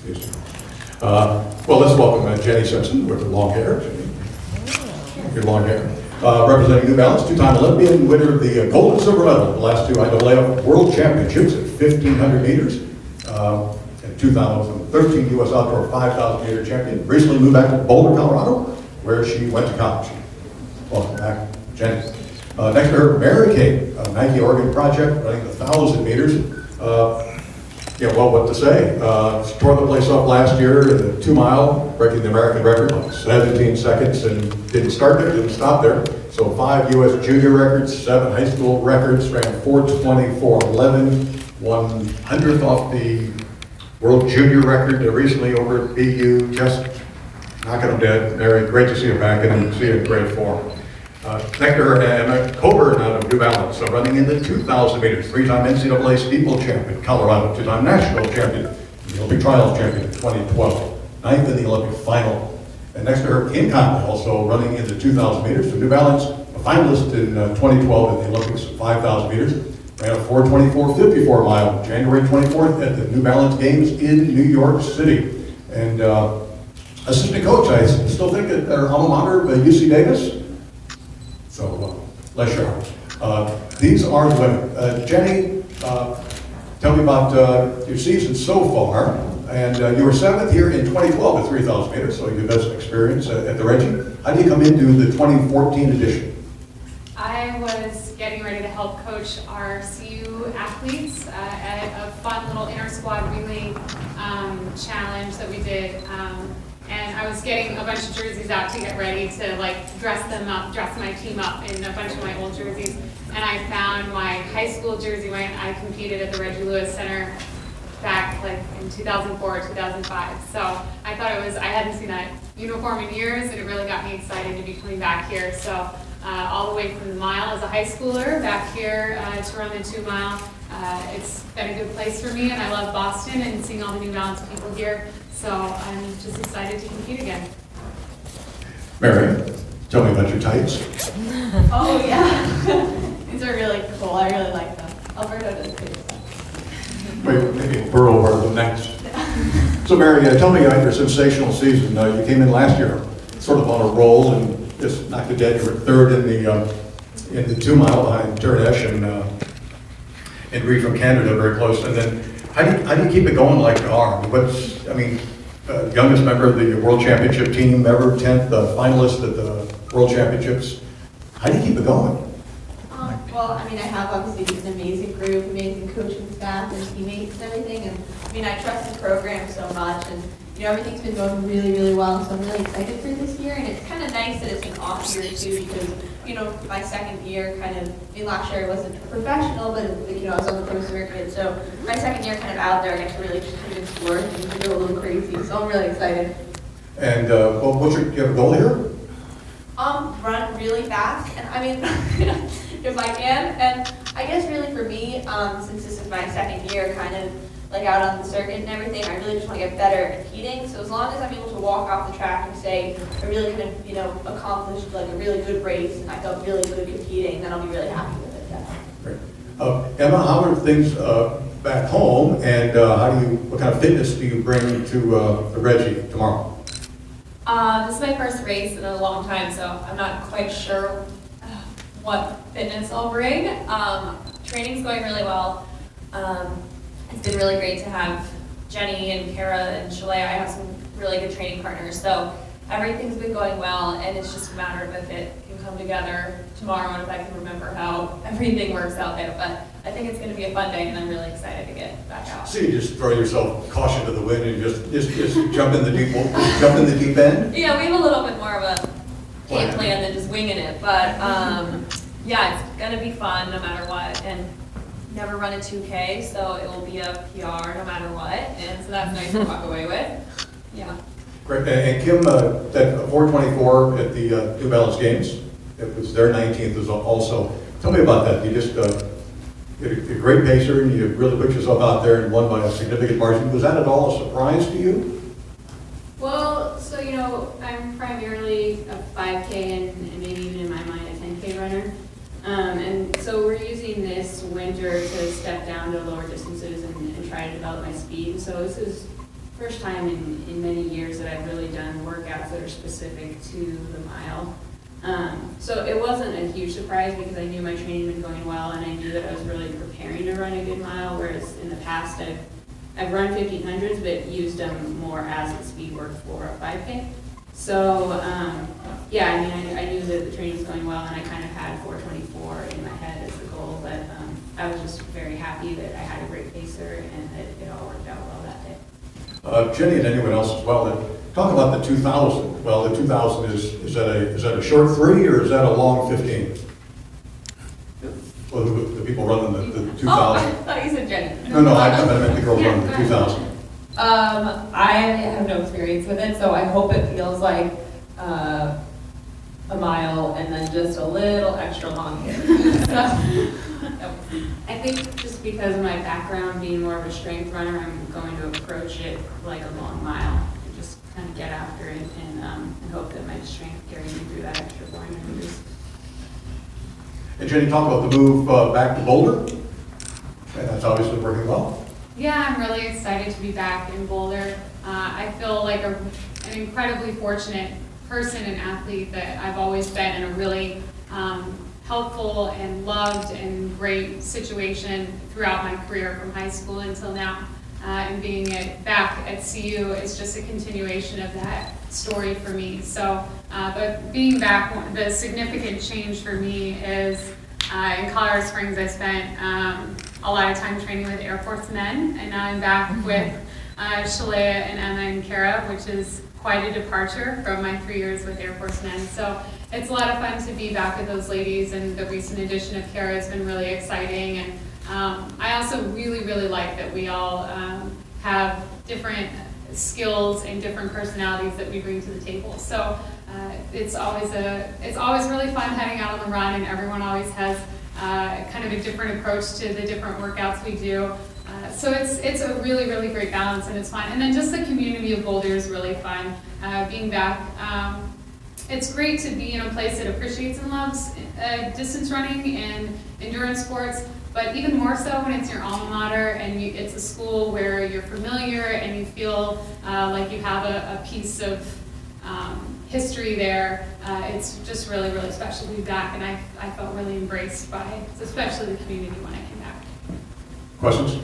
Well, let's welcome Jenny Simpson with her long hair. Your long hair. Representing New Balance, two-time Olympian, winner of the gold and silver medal in the last two IAAF World Championships at 1,500 meters. And 2013 U.S. Outdoor 5,000 meter champion. Recently moved back to Boulder, Colorado, where she went to college. Welcome back, Jenny. Next to her, Mary Cain, Nike Oregon Project, running 1,000 meters. Yeah, well, what to say? She tore the place up last year in the 2 mile, breaking the American record by 17 seconds, and didn't start there, didn't stop there. So 5 U.S. junior records, 7 high school records, ran 4:20, 4:11, 100th off the world junior record recently over at BU. Just knocking them dead. Mary, great to see you back and see you in great form. Next to her, Emma Coburn out of New Balance, running in the 2,000 meters, 3-time NCAA steeple champion, Colorado, 2-time national champion, the Olympic trials champion in 2012, 9th in the Olympic final. And next to her, Conley, also running in the 2,000 meters for New Balance, a finalist in 2012 in the Olympics, 5,000 meters, ran a 4:24.54 mile, January 24th at the New Balance Games in New York City. And assistant coach, I still think at their alma mater, UC Davis. So, Les Charles. These are the women. Jenny, tell me about your season so far. And you were 7th here in 2012 at 3,000 meters, so you have some experience at the Reggie. How do you come into the 2014 edition? I was getting ready to help coach our CU athletes at a fun little inter-squad relay challenge that we did. And I was getting a bunch of jerseys out to get ready to dress them up, dress my team up in a bunch of my old jerseys. And I found my high school jersey when I competed at the Reggie Lewis Center back in 2004, 2005. So I thought I hadn't seen that uniform in years, and it really got me excited to be coming back here. So all the way from the mile as a high schooler back here to run the 2 mile. It's been a good place for me, and I love Boston and seeing all the New Balance people here. So I'm just excited to compete again. Mary, tell me about your tights. Oh yeah, these are really cool. I really like them. Alberto does too. Wait, maybe burrow over them next. So Mary, tell me about your sensational season. You came in last year sort of on a roll and just knocked it dead. You were 3rd in the 2 mile behind Turnesh and Reed from Canada, very close. And then how do you keep it going like you are? Youngest member of the World Championship team ever, 10th finalist at the World Championships. How do you keep it going? Well, I have obviously an amazing group, amazing coaching staff and teammates and everything. And I trust the program so much, and everything's been going really, really well. So I'm really excited for this year, and it's kind of nice that it's an off year too, because my second year last year I wasn't a professional, but I was on the pro circuit. So my second year kind of out there, I get to really just put in sport and go a little crazy. So I'm really excited. And do you have a goal here? Run really fast, and if I can. And I guess really for me, since this is my second year out on the circuit and everything, I really just want to get better at competing. So as long as I'm able to walk off the track and say I really accomplished a really good race and I felt really good competing, then I'll be really happy with it. Yeah. Great. Emma, how are things back home, and what kind of fitness do you bring to the Reggie tomorrow? This is my first race in a long time, so I'm not quite sure what fitness I'll bring. Training's going really well. It's been really great to have Jenny and Kara and Shalea. I have some really good training partners, so everything's been going well, and it's just a matter of if it can come together tomorrow and if I can remember how everything works out there. But I think it's going to be a fun day, and I'm really excited to get back out. So you just throw yourself caution to the wind and just jump in the deep end? Yeah, we have a little bit more of a game plan than just winging it, but yeah, it's going to be fun no matter what, and never run a 2K, so it will be a PR no matter what, and so that's nice to walk away with. Yeah. Great. And Kim, that 4:24 at the New Balance Games, it was their 19th as also. Tell me about that. You just you're a great pacer, and you really put yourself out there and won by a significant margin. Was that at all a surprise to you? Well, so I'm primarily a 5K and maybe even in my mind a 10K runner. And so we're using this winter to step down to lower distances and try to develop my speed. So this is first time in many years that I've really done workouts that are specific to the mile. So it wasn't a huge surprise because I knew my training had been going well and I knew that I was really preparing to run a good mile, whereas in the past I've run 1500s but used them more as a speed work for a 5K. So yeah, I mean, I knew that the training was going well and I kind of had 424 in my head as the goal, but I was just very happy that I had a great pacer and that it all worked out well that day. Jenny and anyone else as well, talk about the 2000. Well, the 2000 is that a short 3 or is that a long 15? Well, the people running the 2000. Oh, I thought you said Jenny. No, I meant the girl running the 2000. I have no experience with it, so I hope it feels like a mile and then just a little extra long here. I think just because of my background being more of a strength runner, I'm going to approach it like a long mile. Just kind of get after it and hope that my strength carries me through that extra 400 meters. And Jenny, talk about the move back to Boulder. And that's obviously working well. Yeah, I'm really excited to be back in Boulder. I feel like an incredibly fortunate person and athlete that I've always been in a really helpful and loved and great situation throughout my career from high school until now. And being back at CU is just a continuation of that story for me. So, but being back, the significant change for me is in Colorado Springs, I spent a lot of time training with Air Force men, and now I'm back with Shalea and Emma and Kara, which is quite a departure from my 3 years with Air Force men. So it's a lot of fun to be back with those ladies, and the recent addition of Kara has been really exciting. And I also really like that we all have different skills and different personalities that we bring to the table. So it's always really fun heading out on the run, and everyone always has kind of a different approach to the different workouts we do. So it's a really great balance, and it's fun. And then just the community of Boulder is really fun. Being back, it's great to be in a place that appreciates and loves distance running and endurance sports, but even more so when it's your alma mater and it's a school where you're familiar and you feel like you have a piece of history there. It's just really special to be back, and I felt really embraced by, especially the community when I came back. Questions?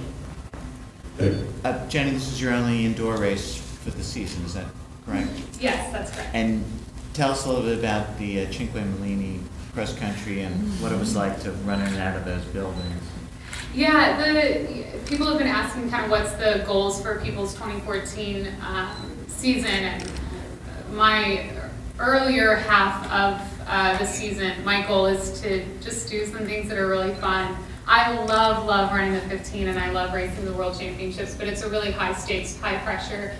Dave? Jenny, this is your only indoor race for the season, is that correct? Yes, that's correct. And tell us a little bit about the Cinque Mellini cross country and what it was like to run in and out of those buildings. Yeah, the people have been asking kind of what's the goals for people's 2014 season, and my earlier half of the season, my goal is to just do some things that are really fun. I love running the 15 and I love racing the World Championships, but it's a really high stakes, high pressure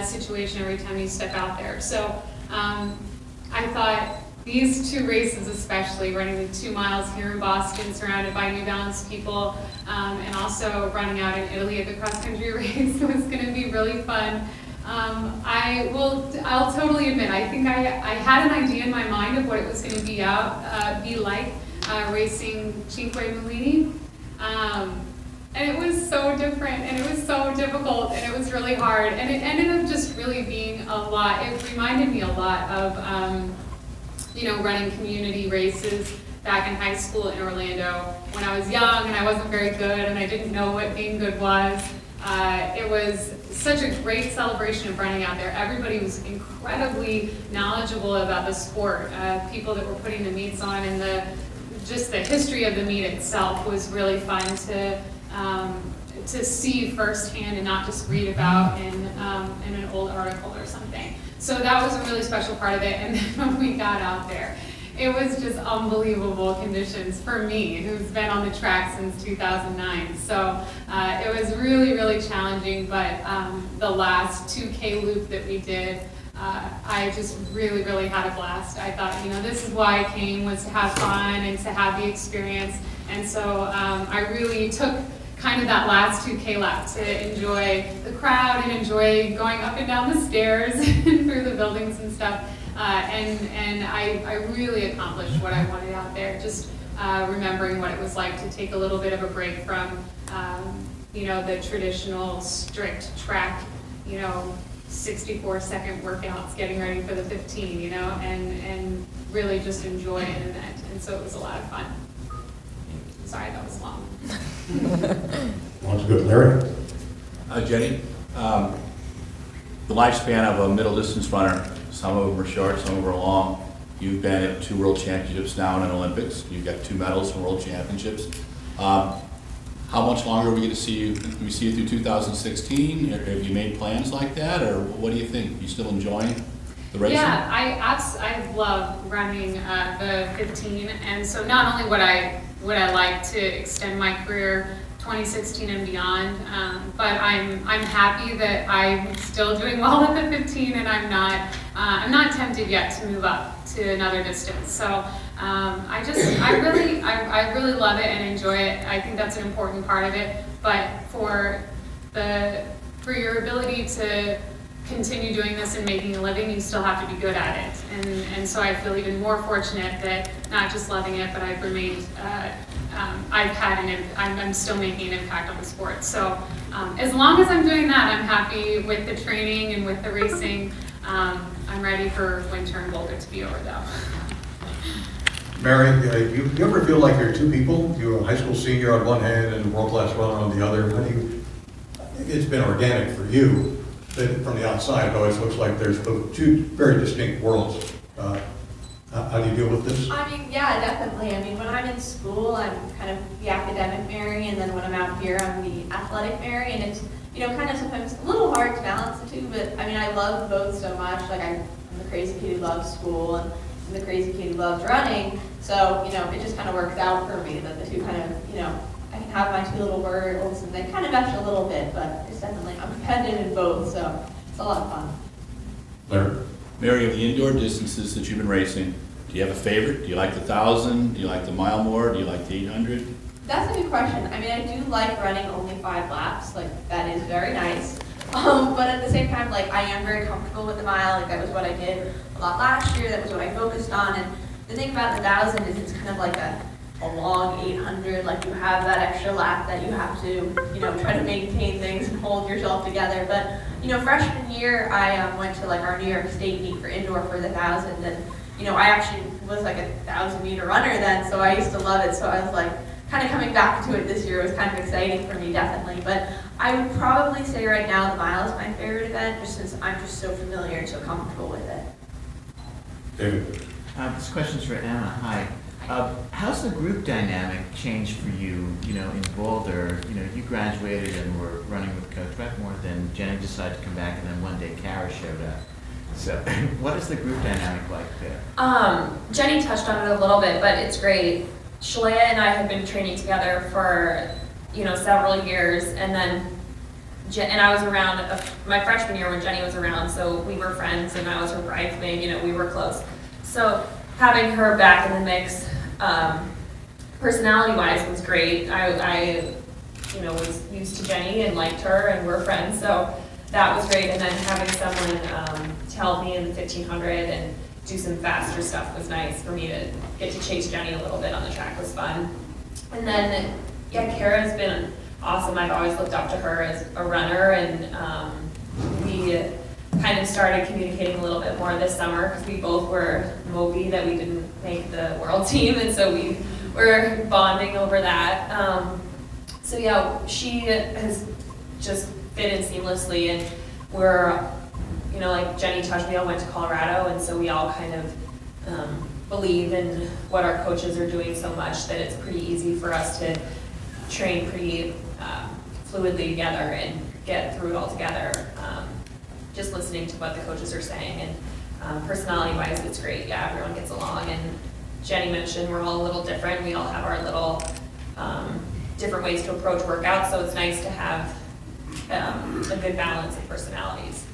situation every time you step out there. So I thought these two races, especially running the 2 miles here in Boston, surrounded by New Balance people, and also running out in Italy at the cross country race was going to be really fun. I'll totally admit, I think I had an idea in my mind of what it was going to be like racing Cinque Mellini. And it was so different, and it was so difficult, and it was really hard, and it ended up just really being a lot. It reminded me a lot of, running community races back in high school in Orlando when I was young and I wasn't very good and I didn't know what being good was. It was such a great celebration of running out there. Everybody was incredibly knowledgeable about the sport. People that were putting the meets on, and just the history of the meet itself was really fun to see firsthand and not just read about in an old article or something. So that was a really special part of it. And then when we got out there, it was just unbelievable conditions for me, who's been on the track since 2009. So it was really challenging, but the last 2K loop that we did, I just really had a blast. I thought, this is why I came, was to have fun and to have the experience. And so I really took kind of that last 2K lap to enjoy the crowd and enjoy going up and down the stairs and through the buildings and stuff. And I really accomplished what I wanted out there, just remembering what it was like to take a little bit of a break from, the traditional strict track 64-second workouts getting ready for the 15, and really just enjoy an event. And so it was a lot of fun. Sorry, that was long. Sounds good. Larry? Jenny, the lifespan of a middle distance runner, some of them are short, some of them are long. You've been at 2 world championships now and an Olympics. You've got 2 medals from world championships. How much longer are we going to see you? Do we see you through 2016? Or have you made plans like that, or what do you think? You still enjoying the racing? Yeah, I love running the 15, and so not only would I like to extend my career 2016 and beyond, but I'm happy that I'm still doing well at the 15, and I'm not tempted yet to move up to another distance. So I really love it and enjoy it. I think that's an important part of it. But for your ability to continue doing this and making a living, you still have to be good at it. And so I feel even more fortunate that not just loving it, but I've remained, I'm still making an impact on the sport. So as long as I'm doing that, I'm happy with the training and with the racing. I'm ready for winter in Boulder to be over though. Mary, you ever feel like you're 2 people? You're a high school senior on one hand and a world-class runner on the other. It's been organic for you, but from the outside, it always looks like there's 2 very distinct worlds. How do you deal with this? I mean, yeah, definitely. I mean, when I'm in school, I'm kind of the academic Mary, and then when I'm out here, I'm the athletic Mary, and it's, kind of sometimes a little hard to balance the 2, but I mean, I love both so much. Like, I'm the crazy kid who loves school, and I'm the crazy kid who loves running, so, it just kind of works out for me that the 2 kind of, I can have my 2 little worlds, and they kind of mesh a little bit, but it's definitely, I'm competitive in both, so it's a lot of fun. Larry? Mary, of the indoor distances that you've been racing, do you have a favorite? Do you like the 1,000? Do you like the mile more? Do you like the 800? That's a good question. I mean, I do like running only 5 laps. Like, that is very nice. But at the same time, like, I am very comfortable with the mile. Like, that was what I did a lot last year. That was what I focused on. And the thing about the 1,000 is it's kind of like a long 800. Like, you have that extra lap that you have to, try to maintain things and hold yourself together. But, freshman year, I went to, like, our New York State meet for indoor for the 1,000. And, I actually was, like, a 1,000-meter runner then, so I used to love it. So I was, like, kind of coming back to it this year was kind of exciting for me, definitely. But I would probably say right now the mile is my favorite event, just since I'm just so familiar and so comfortable with it. David? This question's for Emma. Hi. How's the group dynamic changed for you, in Boulder? You graduated and were running with Coach Wetmore, then Jenny decided to come back, and then one day Kara showed up. So what is the group dynamic like there? Jenny touched on it a little bit, but it's great. Shalea and I had been training together for, several years, and then and I was around my freshman year when Jenny was around, so we were friends, and I was her bridesmaid, we were close. So having her back in the mix, personality-wise, was great. I was used to Jenny and liked her, and we're friends, so that was great. And then having someone to help me in the 1500 and do some faster stuff was nice for me to get to chase Jenny a little bit on the track was fun. And then, Kara's been awesome. I've always looked up to her as a runner, and we kind of started communicating a little bit more this summer because we both were mopey that we didn't make the world team, and so we were bonding over that. She has just fit in seamlessly, and we're, like Jenny touched, we all went to Colorado, and so we all kind of believe in what our coaches are doing so much that it's pretty easy for us to train pretty fluidly together and get through it all together. Just listening to what the coaches are saying, and personality-wise, it's great. Yeah, everyone gets along, and Jenny mentioned we're all a little different. We all have our little different ways to approach workouts, so it's nice to have a good balance of personalities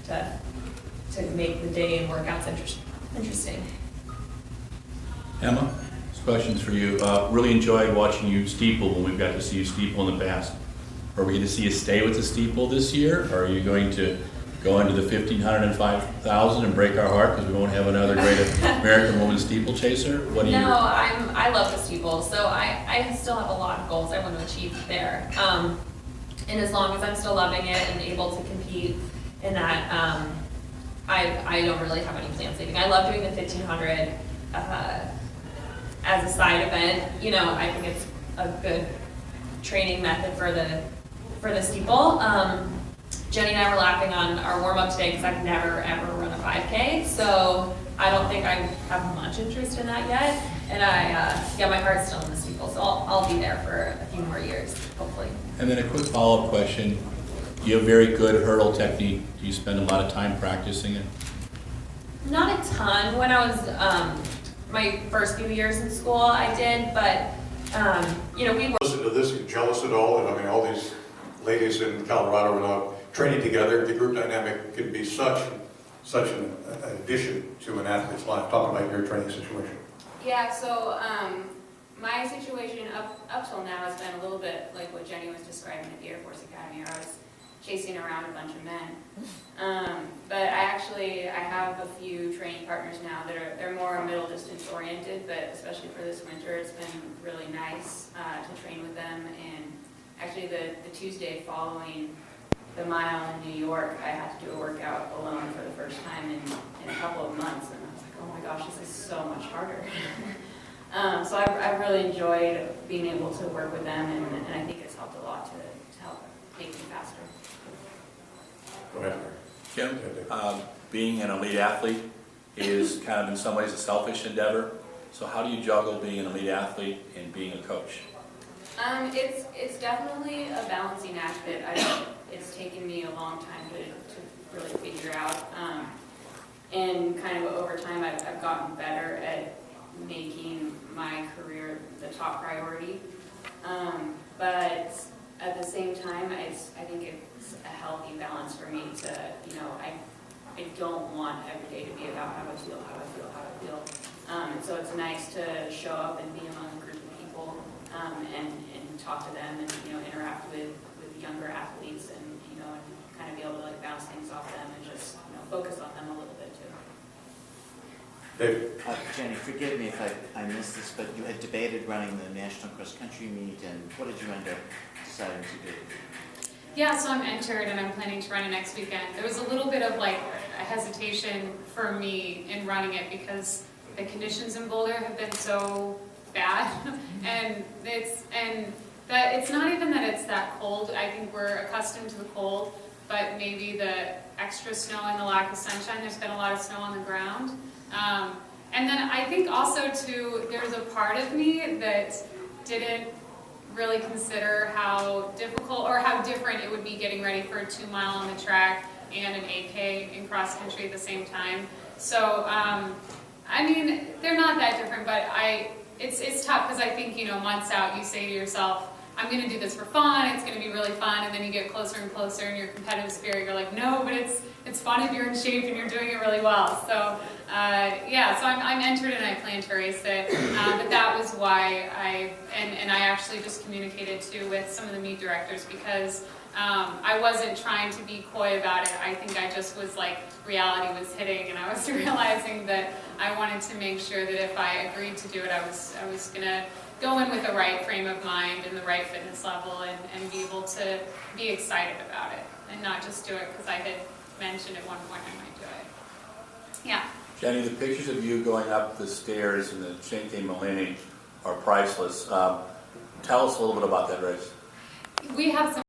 to make the day and workouts interesting. Emma, this question's for you. Really enjoyed watching you steeple when we've got to see you steeple in the past. Are we going to see you stay with the steeple this year? Or are you going to go into the 1,500 and 5,000 and break our heart because we won't have another great American woman steeplechaser? What do you? No, I love the steeple, so I still have a lot of goals I want to achieve there. And as long as I'm still loving it and able to compete in that I don't really have any plans leaving. I love doing the 1500 as a side event. You know, I think it's a good training method for the steeple. Jenny and I were laughing on our warm-up today because I've never ever run a 5K, so I don't think I have much interest in that yet. And my heart's still in the steeple, so I'll be there for a few more years, hopefully. And then a quick follow-up question. You have very good hurdle technique. Do you spend a lot of time practicing it? Not a ton. When I was my first few years in school, I did, but you know, we were. Listen to this, you jealous at all? And I mean, all these ladies in Colorado are now training together. The group dynamic can be such an addition to an athlete's life. Talk about your training situation. Yeah, so my situation up till now has been a little bit like what Jenny was describing at the Air Force Academy, where I was chasing around a bunch of men. But I have a few training partners now that they're more middle distance oriented, but especially for this winter, it's been really nice to train with them. And actually the Tuesday following the mile in New York, I had to do a workout alone for the first time in a couple of months, and I was like, oh my gosh, this is so much harder. So I've really enjoyed being able to work with them, and I think it's helped a lot to help make me faster. Go ahead. Kim, being an elite athlete is kind of in some ways a selfish endeavor. So how do you juggle being an elite athlete and being a coach? It's definitely a balancing act that it's taken me a long time to really figure out. And kind of over time, I've gotten better at making my career the top priority. But at the same time, I think it's a healthy balance for me to, you know, I don't want every day to be about how I feel. And so it's nice to show up and be among a group of people and talk to them and, you know, interact with younger athletes and, you know, and kind of be able to like bounce things off them and just, you know, focus on them a little bit too. David. Jenny, forgive me if I missed this, but you had debated running the national cross country meet, and what did you end up deciding to do? Yeah, so I'm entered and I'm planning to run it next weekend. There was a little bit of like a hesitation for me in running it because the conditions in Boulder have been so bad, and it's not even that it's that cold. I think we're accustomed to the cold, but maybe the extra snow and the lack of sunshine. There's been a lot of snow on the ground, and then I think also too, there's a part of me that didn't really consider how difficult or how different it would be getting ready for a 2 mile on the track and an 8K in cross country at the same time. So I mean, they're not that different, but it's tough because I think, you know, months out you say to yourself, I'm going to do this for fun, it's going to be really fun, and then you get closer and closer in your competitive spirit, you're like, no, but it's fun if you're in shape and you're doing it really well. So yeah, so I'm entered and I plan to race it, but that was why I actually just communicated too with some of the meet directors because I wasn't trying to be coy about it. I think I just was like, reality was hitting, and I was realizing that I wanted to make sure that if I agreed to do it, I was gonna go in with the right frame of mind and the right fitness level and be able to be excited about it and not just do it because I had mentioned at one point I might do it. Yeah. Jenny, the pictures of you going up the stairs in the Cinque Millini are priceless. Tell us a little bit about that race. We have some